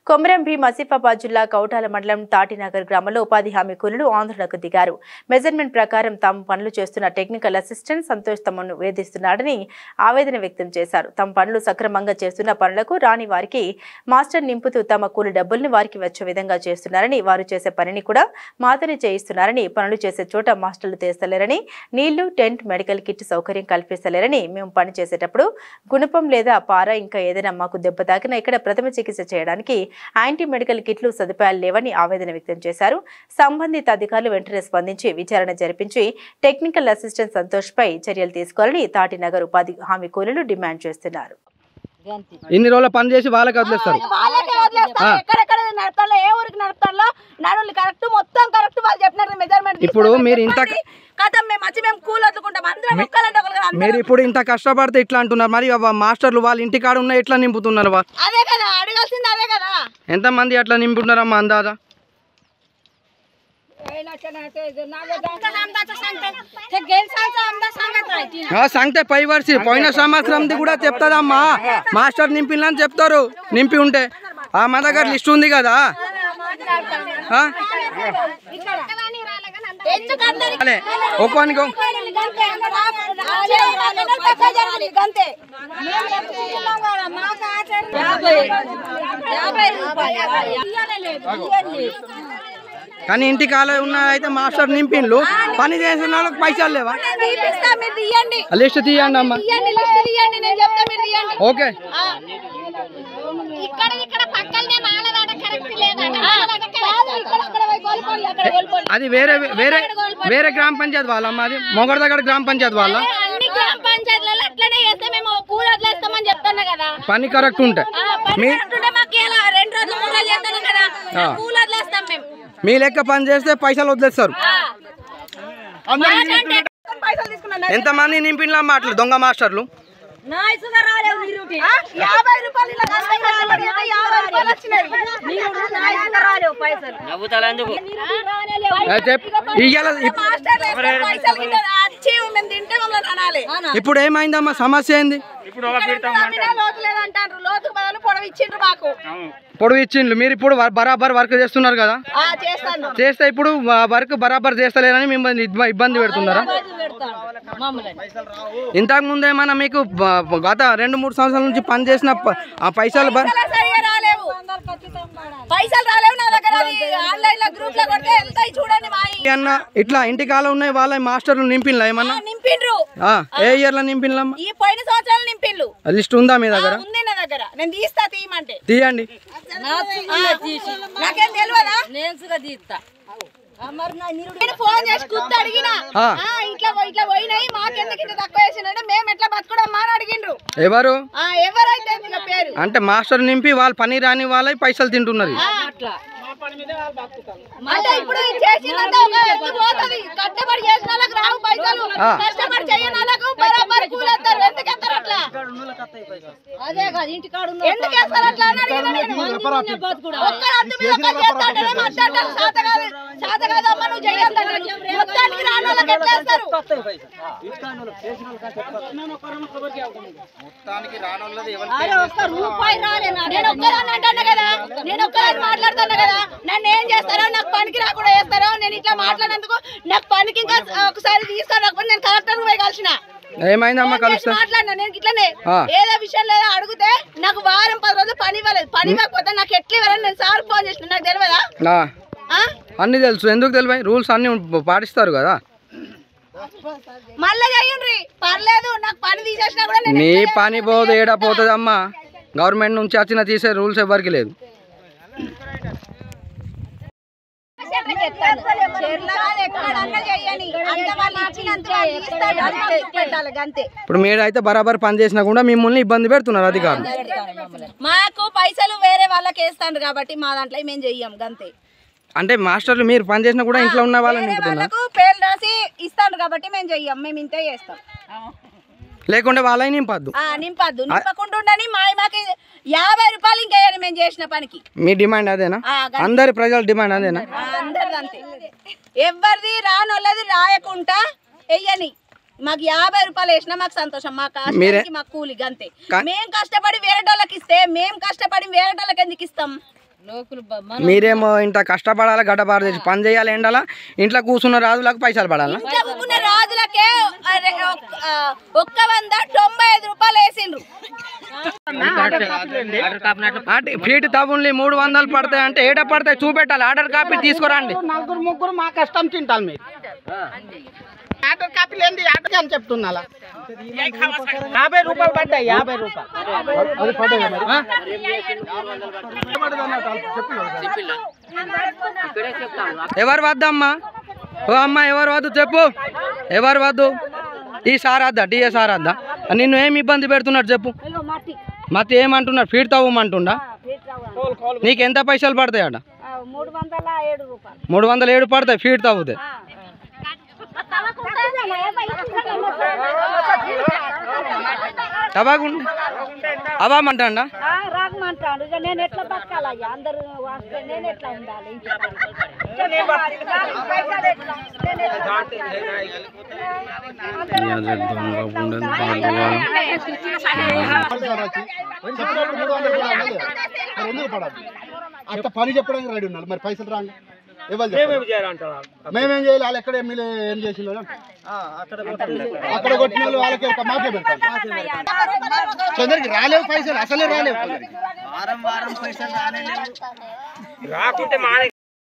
కొమరం భీం ఆసిఫాబాద్ జిల్లా కౌటాల మండలం తాటినగర్ గ్రామంలో ఉపాధి హామీ కూలీలు ఆందోళనకు దిగారు. మెజర్మెంట్ ప్రకారం తాము పనులు చేస్తున్న టెక్నికల్ అసిస్టెంట్ సంతోష్ తమను వేధిస్తున్నాడని ఆవేదన వ్యక్తం చేశారు. తమ పనులు సక్రమంగా చేస్తున్న పనులకు రాని వారికి మాస్టర్ నింపుతూ తమ కూలి డబ్బుల్ని వారికి వచ్చే విధంగా చేస్తున్నారని, వారు చేసే పనిని కూడా మాతోనే చేయిస్తున్నారని, పనులు చేసే చోట మాస్టర్లు తెస్తలేరని, నీళ్లు, టెంట్, మెడికల్ కిట్ సౌకర్యం కల్పిస్తలేరని, మేము పని చేసేటప్పుడు గుణపం లేదా పార ఇంకా ఏదైనా మాకు దెబ్బ తాకినా ఇక్కడ ప్రథమ చికిత్స చేయడానికి యాంటీ మెడికల్ కిట్లు సదుపాయాలు లేవని ఆవేదన వ్యక్తం చేశారు. సంబంధిత అధికారులు వెంటనే స్పందించి విచారణ జరిపించి టెక్నికల్ అసిస్టెంట్ సంతోష్ పై చర్యలు తీసుకోవాలని తాటినగర్ ఉపాధి హామీ కూలీలు డిమాండ్ చేస్తున్నారు. ఇన్ని రోజుల పని చేసి వాళ్ళకి వదిలేస్తారు. ఇప్పుడు మీరు ఇంత మీరు ఇప్పుడు ఇంత కష్టపడితే ఇట్లా అంటున్నారు, మరి మాస్టర్లు వాళ్ళ ఇంటికాడ ఉన్న ఎట్లా నింపుతున్నారు? ఎంత మంది అట్లా నింపుతున్నారమ్మా అందాజా? సంగతే పై వర్షి పోయిన సంవత్సరంది కూడా చెప్తాదమ్మా, మాస్టర్ నింపిల్లని చెప్తారు. నింపి ఉంటే మా దగ్గర లిస్ట్ ఉంది కదా. ఒక్కోనికి కానీ ఇంటికి అలా ఉన్న అయితే మాస్టర్ నింపిండ్లు, పని చేసిన వాళ్ళకి పైసలు లేవా? లిస్ట్ తీయండి అమ్మా. ఓకే, అది వేరే వేరే వేరే గ్రామ పంచాయతీ వాళ్ళమ్మ, అది మొగడ దగ్గర గ్రామ పంచాయతీ వాళ్ళ పని కరెక్ట్ ఉంటే మీ లెక్క పని చేస్తే పైసలు వదిలేస్తారు. ఎంతమంది నింపిన్లమ్మా అట్లా దొంగ మాస్టర్లు? ఇప్పుడు ఏమైందమ్మా, సమస్య ఏంది? పొడవు ఇచ్చిండ్రు, మీరు ఇప్పుడు బరాబర్ వర్క్ చేస్తున్నారు కదా, చేస్తే ఇప్పుడు వర్క్ బరాబర్ చేస్తలేరని మిమ్మల్ని ఇబ్బంది పెడుతున్నారా? ఇంతకు ముందు ఏమన్నా మీకు గత 2-3 సంవత్సరాల నుంచి పని చేసిన ఆ పైసలు అన్న ఇట్లా ఇంటికాల ఉన్నాయి వాళ్ళ మాస్టర్లు నింపిన్లా ఏమన్నా? ఏ ఇయర్ లో నింపిన్లమ్మా? లిస్ట్ ఉందా మీ దగ్గర? తీయండి. ఫోన్ చేసి కుత్త అడిగినా ఇట్లా పోయినాయి మాకెందుకు తక్కువ వేసినంటే మేము ఎట్లా బతుకుడమ్మా అని అడిగిండ్రు. ఎవరు? ఎవరైతే పేరు అంటే మాస్టర్ నింపి వాళ్ళు పని రాని వాళ్ళ పైసలు తింటున్నారు. అంటే ఇప్పుడు చేసినంత పోతుంది, కష్టపడి చేసిన వాళ్ళకి రావు పైసలు, కష్టపడి చేయని వాళ్ళకు బరాబర్ కూలేస్తారు. ఎందుకు ఎత్తారు అట్లా? అదే కాదు ఇంటికాడ ఎందుకు వేస్తారు అట్లా అని అడిగిన ఒక్కరు అర్థం మీద పని చేస్తాంటేనే మాట్లాడతారు. సాత కాదమ్మా నువ్వు చెయ్యండి, మొత్తానికి రాని వాళ్ళకి ఎట్లా వేస్తారు? రూపాయి రాలేనా? నేను ఒక్కదాన్ని అంటాను కదా, నేను ఒక్కదాన్ని మాట్లాడుతాను కదా, నన్ను ఏం చేస్తారో, నాకు పనికి రాకుండా చేస్తారో, నేను ఇట్లా మాట్లాడినందుకు నాకు పనికి ఇంకా ఒకసారి తీసుకొని నేను కలెక్టర్ పోయి కలిసిన. ఏమైందమ్మా కలుస్తా మాట్లాడినా నేను ఇట్లనే ఏదో విషయం లేదా అడిగితే నాకు వారం 10 రోజులు పని ఇవ్వలేదు. పని ఇవ్వకపోతే నాకు ఎట్లా ఇవ్వాలని నేను సార్ ఫోన్ చేసిన, నాకు తెలియదా? అన్ని తెలుసు, ఎందుకు తెలియదు? రూల్స్ అన్ని పాటిస్తారు కదా. మళ్ళీ చెయ్యండి పర్లేదు, నాకు పని తీసేసినా కూడా నీ పని పోదు ఏడా పోతుంది అమ్మా, గవర్నమెంట్ నుంచి వచ్చిన తీసే రూల్స్ ఎవరికి లేదు. ఇప్పుడు మీరు అయితే బరాబర్ పని చేసినా కూడా మిమ్మల్ని ఇబ్బంది పెడుతున్నారు అధికారులు. మాకు పైసలు వేరే వాళ్ళకి వేస్తాండ్రు కాబట్టి మా దాంట్లో మేము చెయ్యం గంతే. అంటే మాస్టర్లు మీరు పని చేసినా కూడా ఇంట్లో ఉన్న వాళ్ళని పేర్లు రాసి ఇస్తాండ్రు కాబట్టి మేము చెయ్యం, మేము ఇంతే చేస్తాం. లేకుంటే వాళ్ళని నింపద్దు. నింపకుండా మాకు 50 రూపాయలు ఇంకేయాలి మేము చేసిన పనికి. మీ డిమాండ్ అదేనా? అందరి ప్రజల డిమాండ్ అదేనా? అందరిది అంతే. ఎవరిది రానోళ్ళది రాయకుండా వెయ్యని, మాకు 50 రూపాయలు వేసినా మాకు సంతోషం. మా కూలికి మాకు కూలికి అంతే. మేము కష్టపడి వేరే వాళ్ళకి ఇస్తే మేము కష్టపడి వేరే వాళ్ళకి ఎందుకు ఇస్తాం? మీరేమో ఇంత కష్టపడాలి గడ్డపారు తెచ్చి పని చేయాలి ఎండాల ఇంట్లో కూర్చున్న రాజులకు పైసలు పడాలా రాజులకే 195 రూపాయలు వేసిండ్రు ఫీట్ తవ్వుల్ని 300 పడతాయి అంటే ఏడ పడతాయి చూపెట్టాలి ఆర్డర్ కాపీ తీసుకురండి నలుగురు ముగ్గురు మా కష్టం తింటారు మీరు ఆర్డర్ కాపీ లేని ఆర్డర్ అని చెప్తున్నా 50 రూపాయలు పడ్డాయి 50 రూపాయలు ఎవరు వద్దమ్మా ఓ అమ్మ ఎవరు వద్దు చెప్పు ఎవరు వద్దు ఈ సార్ వద్దా డిఏ సార్ వద్దా నిన్ను ఏమి ఇబ్బంది పెడుతున్నాడు చెప్పు మతి ఏమంటున్నాడు ఫీడ్ తవ్వమంటుండా నీకు ఎంత పైసలు పడతాయి అట 307 పడతాయి ఫీడ్ తవ్వుతాయి అవ్వమంటాడా రాగమంటాడు ఇక నేను ఎట్లా బతకాలయ్యా అందరూ వస్తే నేను ఎట్లా ఉండాలి అంత పని చెప్పడానికి రెడీ ఉన్నారు మరి పైసలు రాండి మేమేం చేయాలి వాళ్ళు ఎక్కడ ఎమ్మెల్యే ఏం చేసి అక్కడ కొట్టిన వాళ్ళు వాళ్ళకి మాకే పెడతాం కొందరికి రాలేవు పైసలు అసలే రాలేవు రాకుంటే మానే